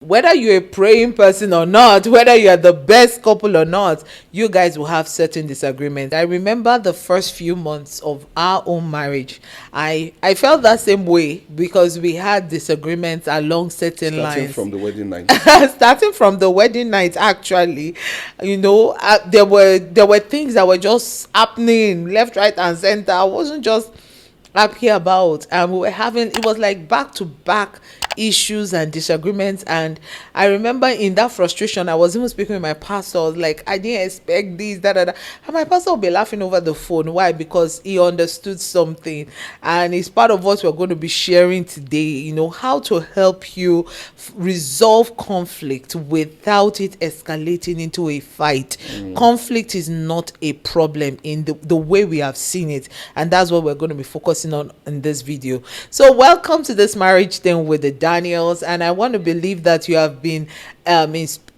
Whether you're a praying person or not, whether you're the best couple or not, you guys will have certain disagreements. I remember the first few months of our own marriage. I felt that same way because we had disagreements along certain Starting lines. from the wedding night. Starting from the wedding night, actually, there were things that were just happening left, right, and center. I wasn't just happy about, and we were having, it was like back to back issues and disagreements. And I remember in that frustration, I was even speaking with my pastor. I was like, I didn't expect this, and my pastor would be laughing over the phone. Why? Because he understood something, and it's part of what we're going to be sharing today. How to help you resolve conflict without it escalating into a fight. Conflict is not a problem in the way we have seen it, and that's what we're going to be focusing on in this video. So welcome to this marriage thing with the Daniels, and I want to believe that you have been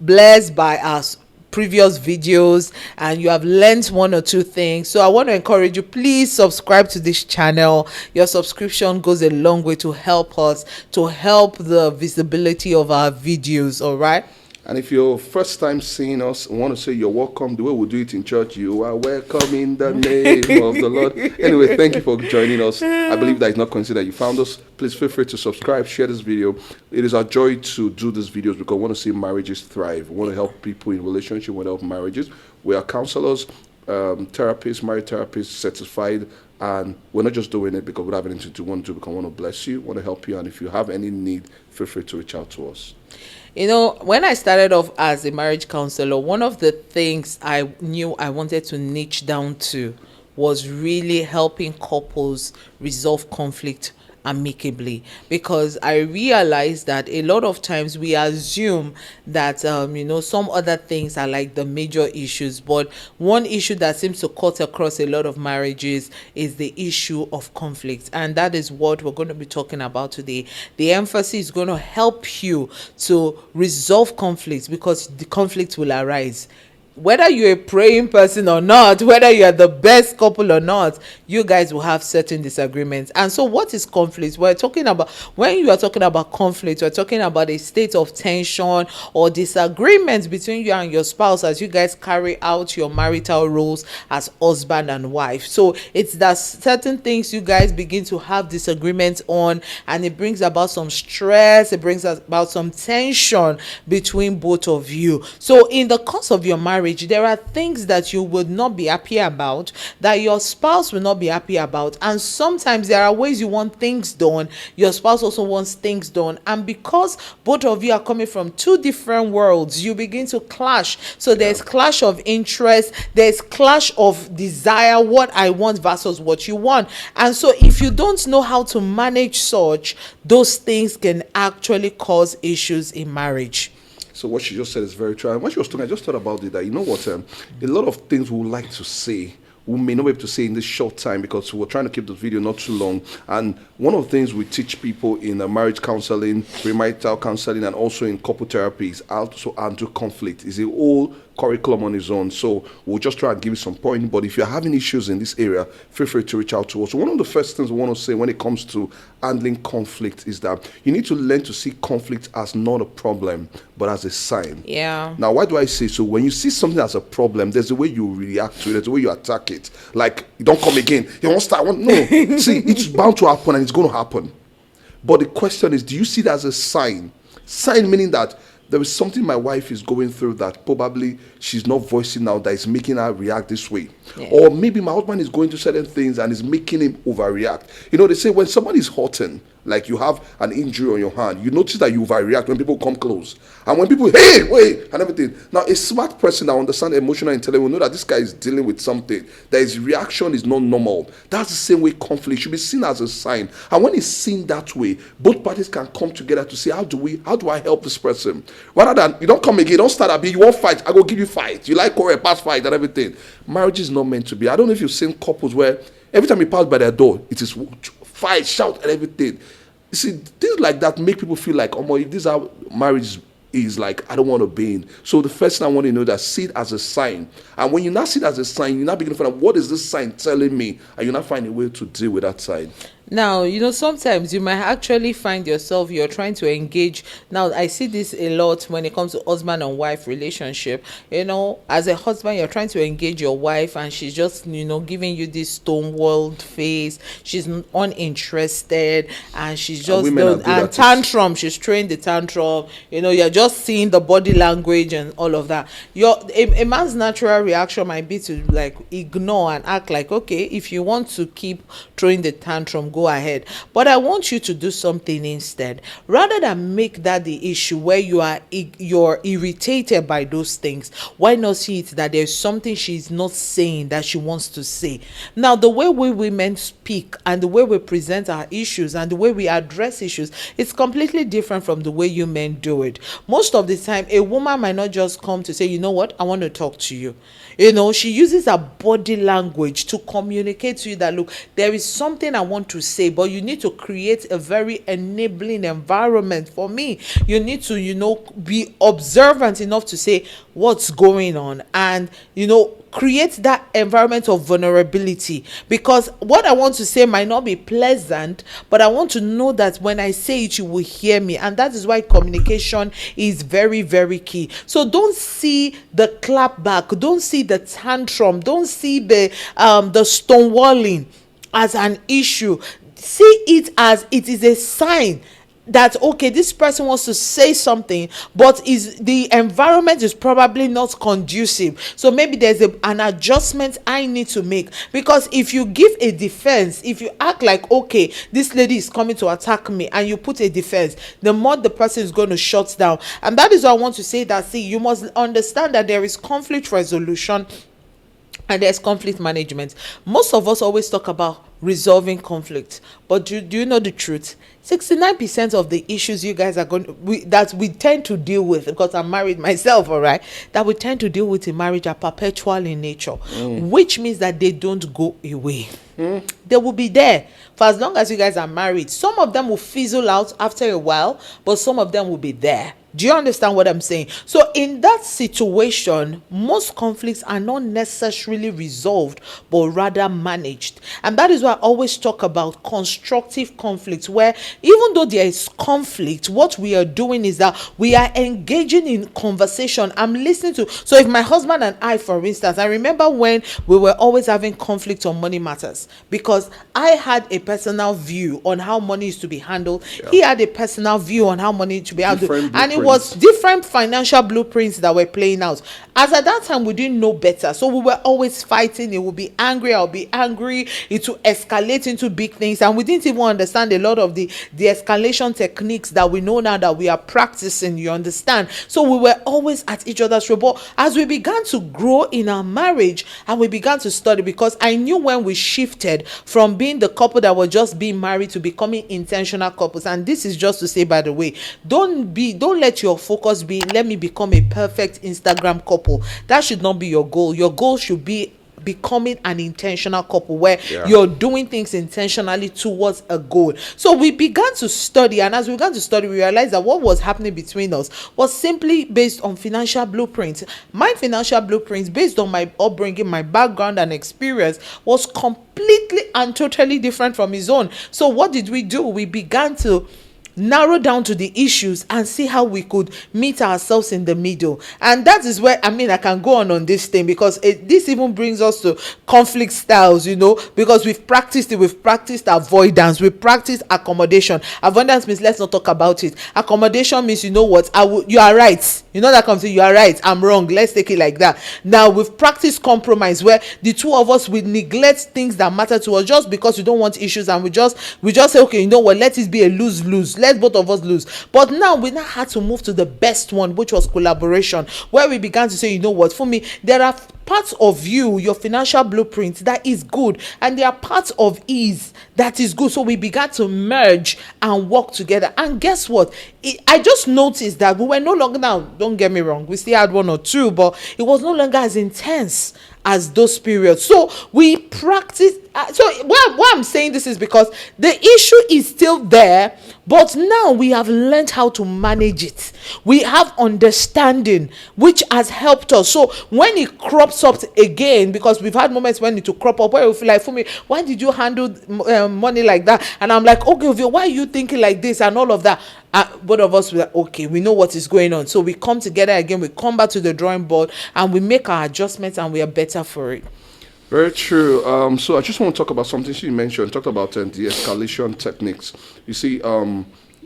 blessed by us previous videos and you have learned one or two things. So I want to encourage you, please subscribe to this channel. Your subscription goes a long way to help us, to help the visibility of our videos. All right. And if you're first time seeing us, I want to say you're welcome. The way we do it in church, you are welcome in the name of the Lord. Anyway, thank you for joining us. I believe that it's not coincidence that you found us. Please feel free to subscribe, share this video. It is our joy to do these videos because we want to see marriages thrive. We want to help people in relationship. We want to help marriages. We are counselors, therapists, marriage therapists, certified. And we're not just doing it because we have anything to want to do, because we want to bless you, want to help you. And if you have any need, feel free to reach out to us. When I started off as a marriage counselor, one of the things I knew I wanted to niche down to was really helping couples resolve conflict amicably, because I realized that a lot of times we assume that some other things are like the major issues, but one issue that seems to cut across a lot of marriages is the issue of conflict, and that is what we're going to be talking about today. The emphasis is going to help you to resolve conflicts, because the conflict will arise. Whether you're a praying person or not, whether you're the best couple or not, you guys will have certain disagreements. And so what is conflict? When you are talking about conflict, we're talking about a state of tension or disagreements between you and your spouse as you guys carry out your marital roles as husband and wife. So it's that certain things you guys begin to have disagreements on, and it brings about some stress, it brings about some tension between both of you. So in the course of your marriage, there are things that you would not be happy about, that your spouse will not be happy about, and sometimes there are ways you want things done, your spouse also wants things done, and because both of you are coming from two different worlds, you begin to clash. So there's clash of interest, there's clash of desire, what I want versus what you want. And so if you don't know how to manage such, those things can actually cause issues in marriage. So what she just said is very true. And when she was talking, I just thought about it, that, a lot of things we would like to say, we may not be able to say in this short time because we're trying to keep this video not too long. And one of the things we teach people in marriage counseling, premarital counseling, and also in couple therapy is how to handle conflict. Is a whole curriculum on its own. So we'll just try and give you some point. But if you're having issues in this area, feel free to reach out to us. So one of the first things we want to say when it comes to handling conflict is that you need to learn to see conflict as not a problem, but as a sign. Yeah. Now, why do I say so? When you see something as a problem, there's a way you react to it, there's a way you attack it. Like, you don't come again, you won't start. No. See, it's bound to happen and it's going to happen. But the question is, do you see it as a sign? Sign meaning that there is something my wife is going through that probably she's not voicing out, that is making her react this way. Yeah. Or maybe my husband is going through certain things and is making him overreact. They say when somebody is hurting, like you have an injury on your hand, you notice that you overreact when people come close. And when people, hey, wait, and everything. Now, a smart person that understands emotional intelligence will know that this guy is dealing with something, that his reaction is not normal. That's the same way conflict should be seen as a sign. And when it's seen that way, both parties can come together to say, how do I help this person? Rather than, you don't come again, don't start a bit, you won't fight, I go give you fight. You like Korea, pass fight and everything. Marriage is not meant to be. I don't know if you've seen couples where every time you pass by their door, it is fight, shout, and everything. You see, things like that make people feel like, oh, if this is how marriage is, like, I don't want to be in. So the first thing I want to know that see it as a sign. And when you now see it as a sign, you now begin to find out, what is this sign telling me? And you now find a way to deal with that sign. Now, sometimes you might actually find yourself, you're trying to engage. Now, I see this a lot when it comes to husband and wife relationship. As a husband, you're trying to engage your wife, and she's just, giving you this stonewalled face. She's uninterested, and she's just and tantrum. She's throwing the tantrum. You're just seeing the body language and all of that. A man's natural reaction might be to like ignore and act like, okay, if you want to keep throwing the tantrum, go ahead. But I want you to do something instead. Rather than make that the issue where you're irritated by those things, why not see it that there's something she's not saying that she wants to say? Now, the way we women speak and the way we present our issues and the way we address issues, it's completely different from the way you men do it. Most of the time, a woman might not just come to say, you know what, I want to talk to you. She uses her body language to communicate to you that, look, there is something I want to say, but you need to create a very enabling environment for me. You need to, be observant enough to say what's going on, and, create that environment of vulnerability, because what I want to say might not be pleasant, but I want to know that when I say it, you will hear me. And that is why communication is very, very key. So don't see the clap back, don't see the tantrum, don't see the stonewalling as an issue. See it as it is a sign that, okay, this person wants to say something, but the environment is probably not conducive. So maybe there's an adjustment I need to make. Because if you give a defense, if you act like, okay, this lady is coming to attack me, and you put a defense, the more the person is going to shut down. And that is why I want to say that, see, you must understand that there is conflict resolution and there's conflict management. Most of us always talk about resolving conflict, but do you know the truth? 69% of the issues you guys are that we tend to deal with, because I'm married myself, all right, that we tend to deal with in marriage are perpetual in nature, which means that they don't go away. They will be there for as long as you guys are married. Some of them will fizzle out after a while, but some of them will be there. Do you understand what I'm saying? So in that situation, most conflicts are not necessarily resolved, but rather managed. And that is why I always talk about constructive conflict, where even though there is conflict, what we are doing is that we are engaging in conversation. I'm listening to. So if my husband and I, for instance, I remember when we were always having conflict on money matters, because I had a personal view on how money is to be handled. Yeah. He had a personal view on how money is to be handled. And it was different financial blueprints that were playing out. As at that time, we didn't know better, so we were always fighting. It would be angry, I'll be angry. It would escalate into big things, and we didn't even understand a lot of the escalation techniques that we know now that we are practicing. You understand? So we were always at each other's throat. But as we began to grow in our marriage and we began to study, because I knew when we shifted from being the couple that were just being married to becoming intentional couples. And this is just to say, by the way, don't let your focus be, let me become a perfect Instagram couple. That should not be your goal. Your goal should be becoming an intentional couple, where you're doing things intentionally towards a goal. So we began to study, and as we began to study, we realized that what was happening between us was simply based on financial blueprints. My financial blueprints, based on my upbringing, my background and experience, was completely and totally different from his own. So what did we do? We began to narrow down to the issues and see how we could meet ourselves in the middle. And that is where, I can go on this thing, because this even brings us to conflict styles, because we've practiced avoidance, we practiced accommodation. Avoidance means let's not talk about it. Accommodation means, you are right, that comes to, you are right, I'm wrong, let's take it like that. Now we've practiced compromise, where the two of us will neglect things that matter to us just because we don't want issues, and we just say, okay, let it be a lose-lose. Let both of us lose. But now we had to move to the best one, which was collaboration, where we began to say, for me, there are parts of your financial blueprint that is good, and there are parts of ease that is good. So we began to merge and work together. And guess what? I just noticed that we were no longer, now don't get me wrong, we still had one or two, but it was no longer as intense as those periods. So we practice. So why I'm saying this is because the issue is still there, but now we have learned how to manage it. We have understanding, which has helped us. So when it crops up again, because we've had moments when it will crop up where we feel like, Fumi, why did you handle money like that? And I'm like, okay, why are you thinking like this and all of that? Both of us were like, okay, we know what is going on. So we come together again, we come back to the drawing board, and we make our adjustments, and we are better for it. Very true. So I just want to talk about something she mentioned. Talked about the escalation techniques. You see,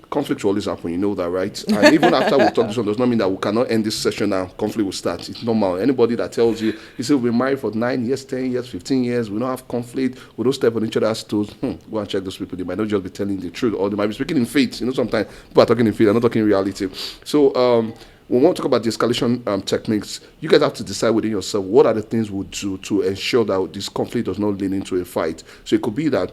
conflict will always happen. You know that, right? And even after we talk this one, does not mean that we cannot end this session now. Conflict will start. It's normal. Anybody that tells you, say we've been married for 9 years, 10 years, 15 years, we don't have conflict, we don't step on each other's toes. Go and check those people. They might not just be telling the truth, or they might be speaking in faith. You know, sometimes people are talking in faith, they're not talking in reality. So when we want to talk about the escalation techniques, you guys have to decide within yourself what are the things we'll do to ensure that this conflict does not lead into a fight. So it could be that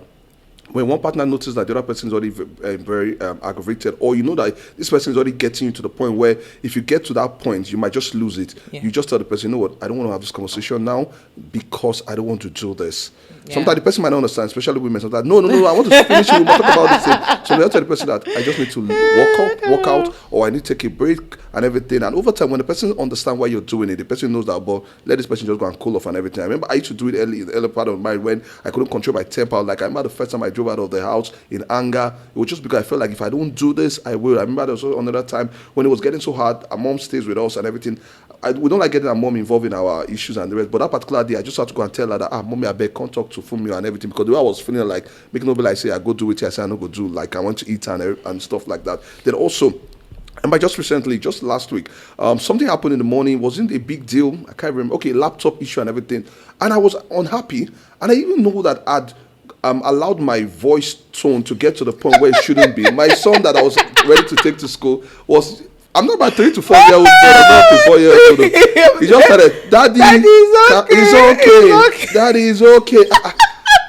when one partner notices that the other person is already very aggravated, or you know that this person is already getting you to the point where if you get to that point, you might just lose it. Yeah. You just tell the person, you know what, I don't want to have this conversation now because I don't want to do this. Yeah. Sometimes the person might not understand, especially women. Sometimes, no, I want to finish it. We'll talk about this thing. So they'll tell the person that I just need to walk out, or I need to take a break and everything. And over time, when the person understands why you're doing it, the person knows that, but let this person just go and cool off and everything. I remember I used to do it in the early part of my mind when I couldn't control my temper. Like I remember the first time I drove out of the house in anger. It was just because I felt like if I don't do this, I will. I remember there was another time when it was getting so hard. Our mom stays with us and everything. We don't like getting our mom involved in our issues and the rest. But that particular day, I just had to go and tell her that, mommy, I beg, can't talk to Fumi and everything. Because the way I was feeling like, making nobody like say, I go do it here, I say, I don't go do, like I want to eat and stuff like that. Then also, and by just recently, just last week, something happened in the morning. Wasn't a big deal. I can't remember. Okay, laptop issue and everything. And I was unhappy. And I even know that I'd allowed my voice tone to get to the point where it shouldn't be. My son that I was ready to take to school was... I'm not about 3 to 4 year old, but I'm not to 4 year old. He just started, Daddy, it's okay. Daddy is okay.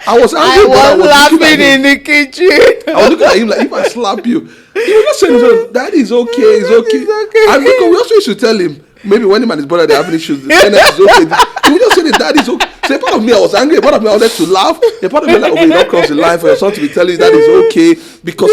I was angry, I was laughing in the kitchen. I was looking at him like, if I slap you, he was just saying, Daddy is okay, it's okay. And because we also used to tell him, maybe when him and his brother they having issues, then it's okay. He would just say that Daddy is okay. So a part of me I was angry, a part of me I wanted to laugh, a part of me like, okay, you don't cross the line for your son to be telling you that is okay, because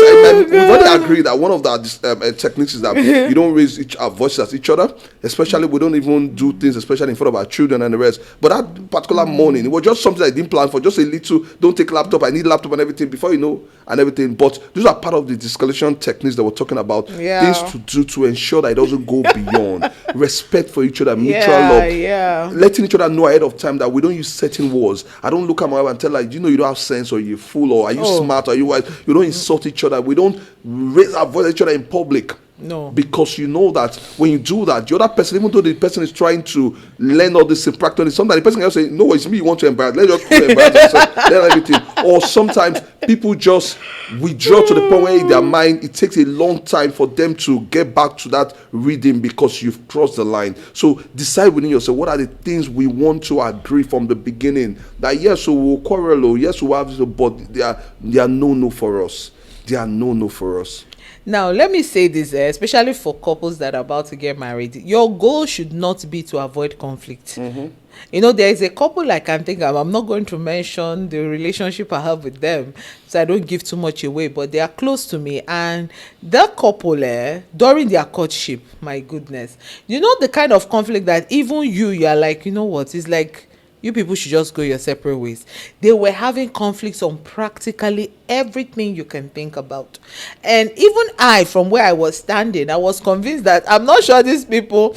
we've already agreed that one of the techniques is that you don't raise our voices at each other, especially we don't even do things, especially in front of our children and the rest. But that particular morning, it was just something I didn't plan for, just a little, don't take laptop, I need laptop and everything, before you know, and everything. But these are part of the de-escalation techniques that we're talking about, things to do to ensure that it doesn't go beyond. Respect for each other, mutual love, letting each other know ahead of time that we don't use certain words. I don't look at my wife and tell her, you know, you don't have sense, or you're fool, or are you smart, or you wise. You don't insult each other. We don't raise our voice at each other in public. No. Because you know that when you do that, the other person, even though the person is trying to learn all this in practice, sometimes the person can just say, no, it's me you want to embarrass. Let's just embarrass ourselves, let everything. Or sometimes people just withdraw to the point where in their mind, it takes a long time for them to get back to that reading because you've crossed the line. So decide within yourself, what are the things we want to agree from the beginning? That yes, so we'll quarrel, yes, we'll have this, but they are no for us. They are no for us. Now, let me say this, especially for couples that are about to get married. Your goal should not be to avoid conflict. Mm-hmm. You know, there is a couple I can think of. I'm not going to mention the relationship I have with them, so I don't give too much away, but they are close to me. And that couple, during their courtship, my goodness, you know the kind of conflict that even you are like, you know what, it's like, you people should just go your separate ways. They were having conflicts on practically everything you can think about. And even I, from where I was standing, I was convinced that I'm not sure these people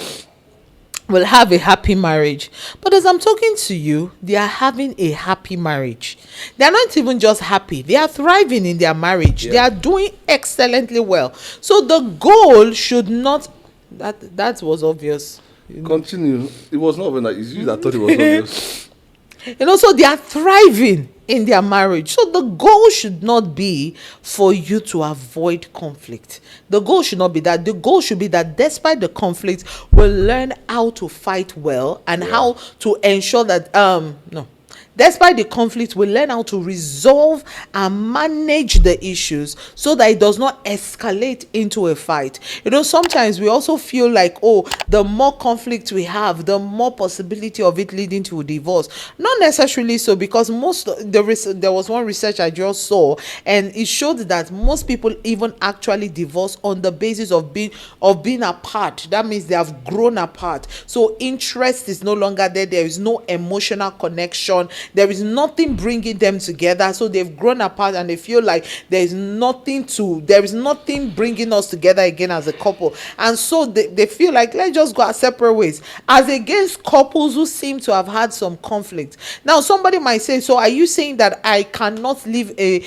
will have a happy marriage. But as I'm talking to you, they are having a happy marriage. They are not even just happy. They are thriving in their marriage. Yeah. They are doing excellently well. So the goal should not... That was obvious. Continue. It was not when I thought it was obvious. You know, so they are thriving in their marriage. So the goal should not be for you to avoid conflict. The goal should not be that. The goal should be that despite the conflict, we'll learn how to fight well and how to ensure that Despite the conflict, we learn how to resolve and manage the issues so that it does not escalate into a fight. Sometimes we also feel like, oh, the more conflict we have, the more possibility of it leading to a divorce. Not necessarily so, because there was one research I just saw, and it showed that most people even actually divorce on the basis of being apart. That means they have grown apart. So interest is no longer there. There is no emotional connection. There is nothing bringing them together. So they've grown apart, and they feel like there is nothing bringing us together again as a couple. And so they feel like, let's just go our separate ways, as against couples who seem to have had some conflict. Now somebody might say, so are you saying that I cannot live a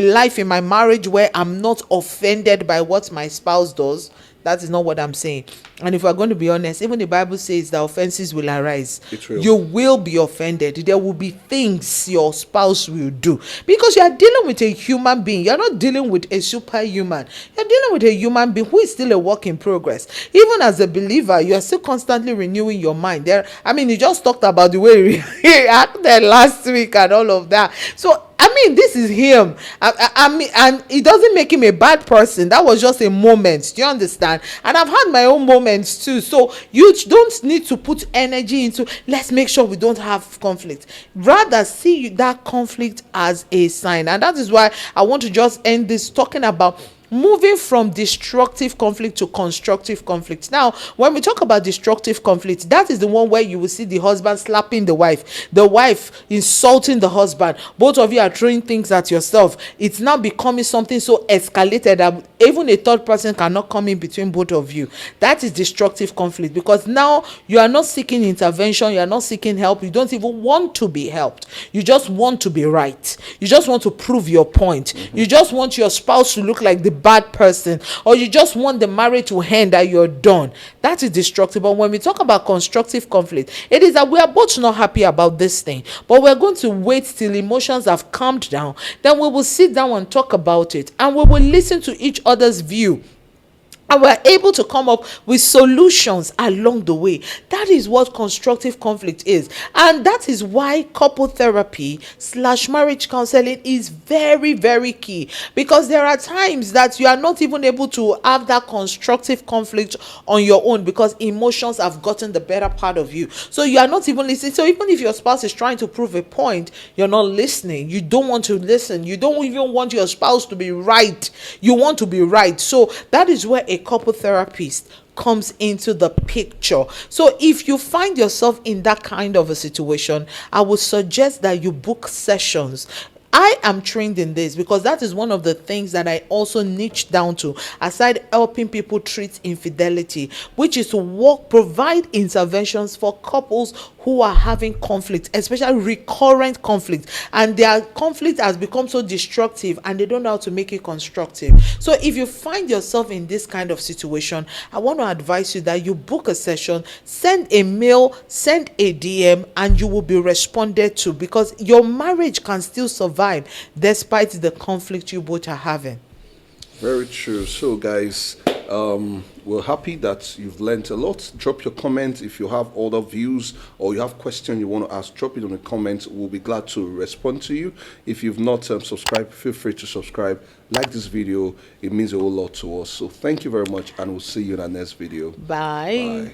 life in my marriage where I'm not offended by what my spouse does? That is not what I'm saying. And if we're going to be honest, even the Bible says that offenses will arise. You will be offended. There will be things your spouse will do, because you are dealing with a human being. You're not dealing with a superhuman. You're dealing with a human being who is still a work in progress. Even as a believer, you are still constantly renewing your mind. You just talked about the way he acted last week and all of that. So this is him. And it doesn't make him a bad person. That was just a moment. Do you understand? And I've had my own moments too. So you don't need to put energy into, let's make sure we don't have conflict. Rather, see that conflict as a sign. And that is why I want to just end this talking about moving from destructive conflict to constructive conflict. Now, when we talk about destructive conflict, that is the one where you will see the husband slapping the wife insulting the husband. Both of you are throwing things at yourself. It's now becoming something so escalated that even a third person cannot come in between both of you. That is destructive conflict, because now you are not seeking intervention. You are not seeking help. You don't even want to be helped. You just want to be right. You just want to prove your point. You just want your spouse to look like the bad person, or you just want the marriage to end that you're done. That is destructive. But when we talk about constructive conflict, it is that we are both not happy about this thing, but we're going to wait till emotions have calmed down. Then we will sit down and talk about it, and we will listen to each other's view, and we're able to come up with solutions along the way. That is what constructive conflict is. And that is why couple therapy / marriage counseling is very, very key. Because there are times that you are not even able to have that constructive conflict on your own, because emotions have gotten the better part of you. So you are not even listening. So even if your spouse is trying to prove a point, you're not listening. You don't want to listen. You don't even want your spouse to be right. You want to be right. So that is where a couple therapist comes into the picture. So if you find yourself in that kind of a situation, I would suggest that you book sessions. I am trained in this because that is one of the things that I also niche down to, aside helping people treat infidelity, which is to provide interventions for couples who are having conflict, especially recurrent conflict, and their conflict has become so destructive and they don't know how to make it constructive. So if you find yourself in this kind of situation, I want to advise you that you book a session, send a mail, send a DM, and you will be responded to, because your marriage can still survive despite the conflict you both are having. Very true. So guys, we're happy that you've learned a lot. Drop your comments if you have other views or you have questions you want to ask. Drop it in the comments. We'll be glad to respond to you. If you've not subscribed, feel free to subscribe. Like this video. It means a whole lot to us. So thank you very much, and we'll see you in our next video. Bye. Bye.